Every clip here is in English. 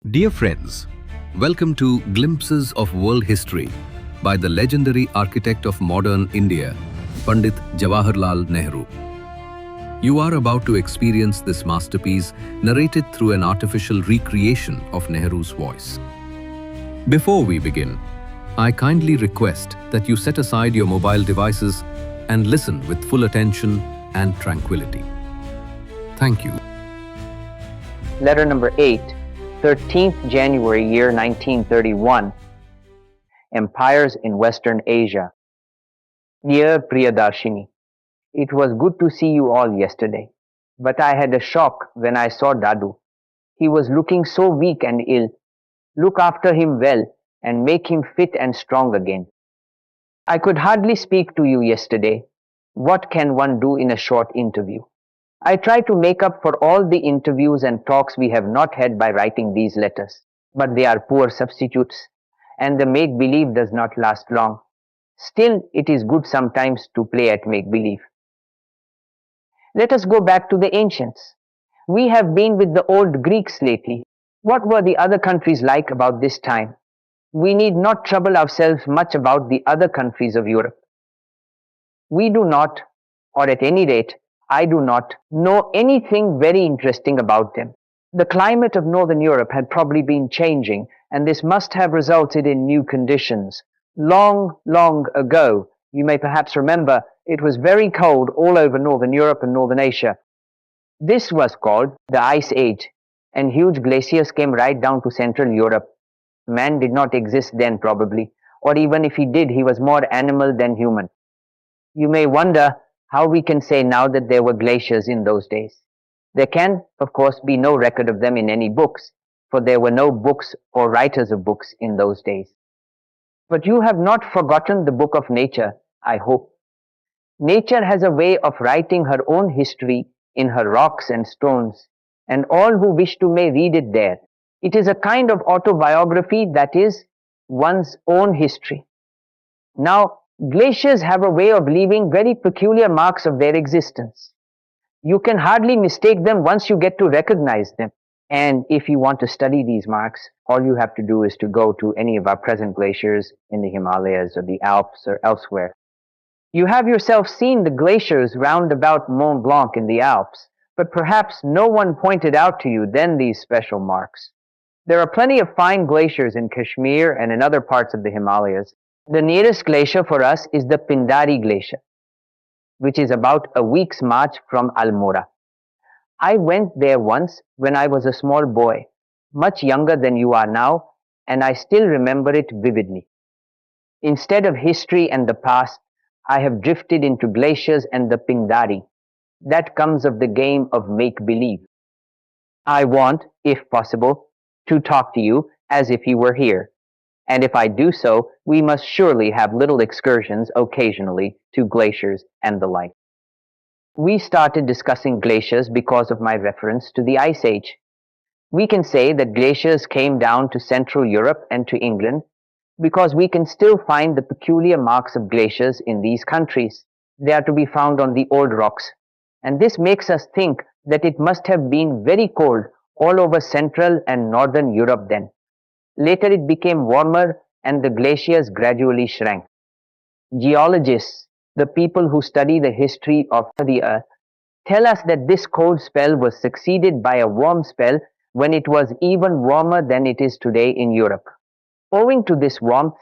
Dear friends, welcome to Glimpses of World History by the legendary architect of modern India, Pandit Jawaharlal Nehru. You are about to experience this masterpiece narrated through an artificial recreation of Nehru's voice. Before we begin, I kindly request that you set aside your mobile devices and listen with full attention and tranquility. Thank you. Letter number 8, 13th January year 1931. Empires in Western Asia. Dear Priyadarshini, it was good to see you all yesterday, but I had a shock when I saw Dadu. He was looking so weak and ill. Look after him well and make him fit and strong again. I could hardly speak to you yesterday. What can one do in a short interview? I try to make up for all the interviews and talks we have not had by writing these letters, but they are poor substitutes, and the make-believe does not last long. Still, it is good sometimes to play at make-believe. Let us go back to the ancients. We have been with the old Greeks lately. What were the other countries like about this time? We need not trouble ourselves much about the other countries of Europe. We do not, or at any rate, I do not know anything very interesting about them. The climate of Northern Europe had probably been changing, and this must have resulted in new conditions. Long, long ago, you may perhaps remember, it was very cold all over Northern Europe and Northern Asia. This was called the Ice Age, and huge glaciers came right down to Central Europe. Man did not exist then probably, or even if he did, he was more animal than human. You may wonder how we can say now that there were glaciers in those days. There can, of course, be no record of them in any books, for there were no books or writers of books in those days. But you have not forgotten the book of nature, I hope. Nature has a way of writing her own history in her rocks and stones, and all who wish to may read it there. It is a kind of autobiography that is one's own history. Now, glaciers have a way of leaving very peculiar marks of their existence. You can hardly mistake them once you get to recognize them. And if you want to study these marks, all you have to do is to go to any of our present glaciers in the Himalayas or the Alps or elsewhere. You have yourself seen the glaciers round about Mont Blanc in the Alps, but perhaps no one pointed out to you then these special marks. There are plenty of fine glaciers in Kashmir and in other parts of the Himalayas. The nearest glacier for us is the Pindari Glacier, which is about a week's march from Almora. I went there once when I was a small boy, much younger than you are now, and I still remember it vividly. Instead of history and the past, I have drifted into glaciers and the Pindari. That comes of the game of make-believe. I want, if possible, to talk to you as if you were here. And if I do so, we must surely have little excursions occasionally to glaciers and the like. We started discussing glaciers because of my reference to the Ice Age. We can say that glaciers came down to Central Europe and to England because we can still find the peculiar marks of glaciers in these countries. They are to be found on the old rocks. And this makes us think that it must have been very cold all over Central and Northern Europe then. Later it became warmer and the glaciers gradually shrank. Geologists, the people who study the history of the earth, tell us that this cold spell was succeeded by a warm spell when it was even warmer than it is today in Europe. Owing to this warmth,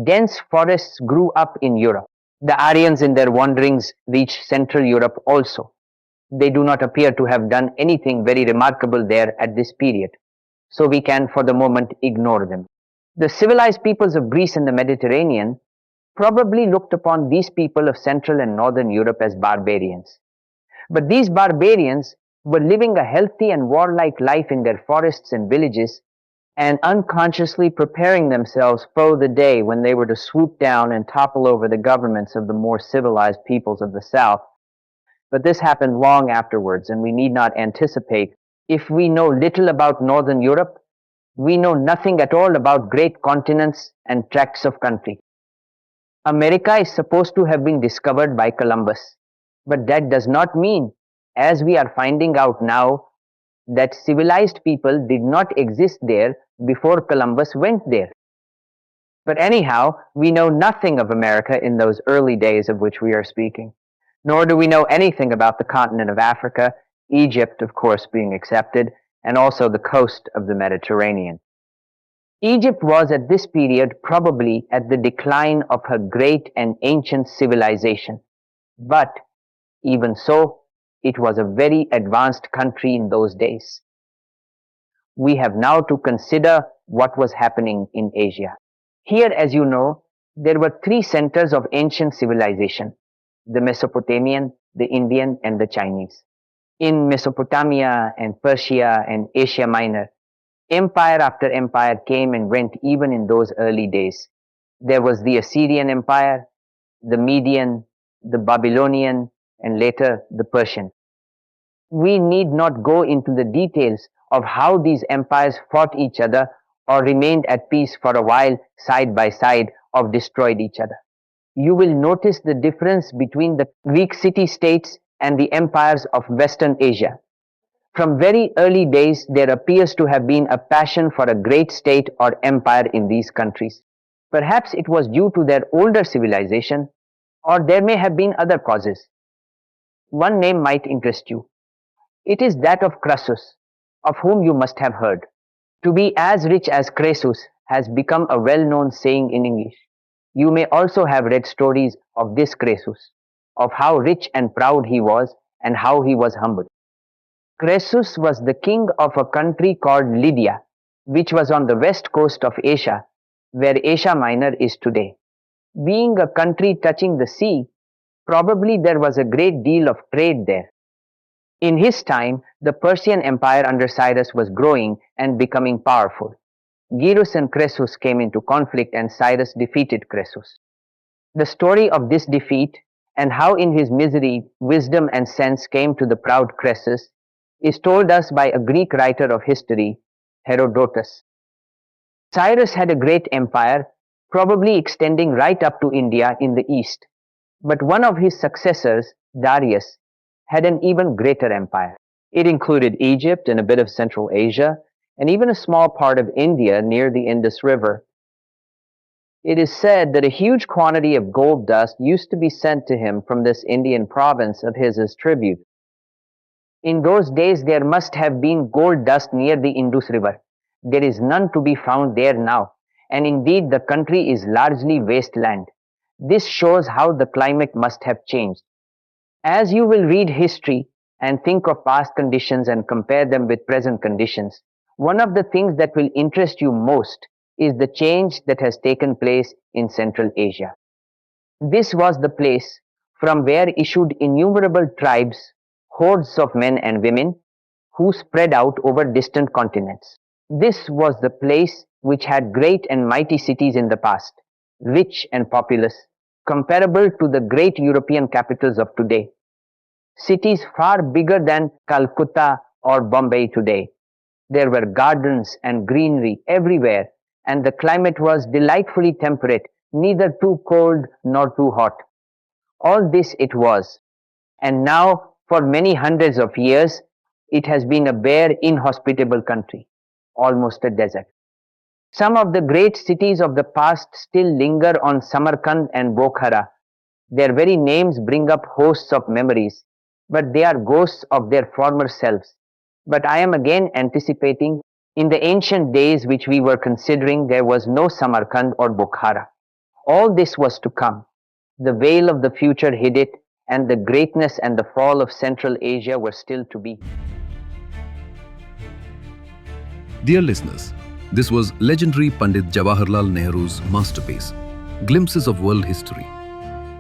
dense forests grew up in Europe. The Aryans in their wanderings reached Central Europe also. They do not appear to have done anything very remarkable there at this period, so we can for the moment ignore them. The civilized peoples of Greece and the Mediterranean probably looked upon these people of Central and Northern Europe as barbarians. But these barbarians were living a healthy and warlike life in their forests and villages and unconsciously preparing themselves for the day when they were to swoop down and topple over the governments of the more civilized peoples of the South. But this happened long afterwards, and we need not anticipate. If we know little about Northern Europe, we know nothing at all about great continents and tracts of country. America is supposed to have been discovered by Columbus, but that does not mean, as we are finding out now, that civilized people did not exist there before Columbus went there. But anyhow, we know nothing of America in those early days of which we are speaking, nor do we know anything about the continent of Africa, Egypt, of course, being excepted, and also the coast of the Mediterranean. Egypt was at this period probably at the decline of her great and ancient civilization, but even so, it was a very advanced country in those days. We have now to consider what was happening in Asia. Here, as you know, there were three centers of ancient civilization: the Mesopotamian, the Indian, and the Chinese. In Mesopotamia and Persia and Asia Minor, empire after empire came and went even in those early days. There was the Assyrian Empire, the Median, the Babylonian, and later the Persian. We need not go into the details of how these empires fought each other or remained at peace for a while side by side or destroyed each other. You will notice the difference between the Greek city-states and the empires of Western Asia. From very early days, there appears to have been a passion for a great state or empire in these countries. Perhaps it was due to their older civilization, or there may have been other causes. One name might interest you. It is that of Croesus, of whom you must have heard. To be as rich as Croesus has become a well-known saying in English. You may also have read stories of this Croesus, of how rich and proud he was and how he was humbled. Croesus was the king of a country called Lydia, which was on the west coast of Asia, where Asia Minor is today. Being a country touching the sea, probably there was a great deal of trade there. In his time, the Persian Empire under Cyrus was growing and becoming powerful. Gyrus and Croesus came into conflict and Cyrus defeated Croesus. The story of this defeat and how in his misery wisdom and sense came to the proud Croesus is told us by a Greek writer of history, Herodotus. Cyrus had a great empire, probably extending right up to India in the east. But one of his successors, Darius, had an even greater empire. It included Egypt and a bit of Central Asia, and even a small part of India near the Indus River. It is said that a huge quantity of gold dust used to be sent to him from this Indian province of his as tribute. In those days, there must have been gold dust near the Indus River. There is none to be found there now, and indeed the country is largely wasteland. This shows how the climate must have changed. As you will read history and think of past conditions and compare them with present conditions, one of the things that will interest you most is the change that has taken place in Central Asia. This was the place from where issued innumerable tribes, hordes of men and women, who spread out over distant continents. This was the place which had great and mighty cities in the past, rich and populous, comparable to the great European capitals of today. Cities far bigger than Calcutta or Bombay today. There were gardens and greenery everywhere, and the climate was delightfully temperate, neither too cold nor too hot. All this it was, and now for many hundreds of years it has been a bare, inhospitable country, almost a desert. Some of the great cities of the past still linger on Samarkand and Bokhara. Their very names bring up hosts of memories, but they are ghosts of their former selves. But I am again anticipating, in the ancient days which we were considering, there was no Samarkand or Bokhara. All this was to come. The veil of the future hid it, and the greatness and the fall of Central Asia were still to be. Dear listeners, this was legendary Pandit Jawaharlal Nehru's masterpiece, Glimpses of World History.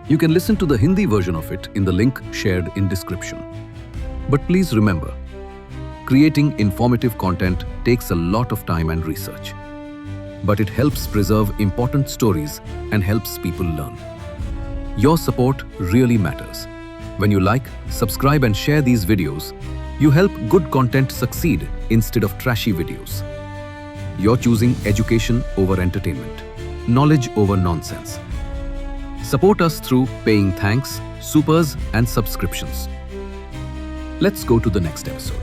You can listen to the Hindi version of it in the link shared in description. But please remember, creating informative content takes a lot of time and research. But it helps preserve important stories and helps people learn. Your support really matters. When you like, subscribe and share these videos, you help good content succeed instead of trashy videos. You're choosing education over entertainment, knowledge over nonsense. Support us through paying thanks, supers and subscriptions. Let's go to the next episode.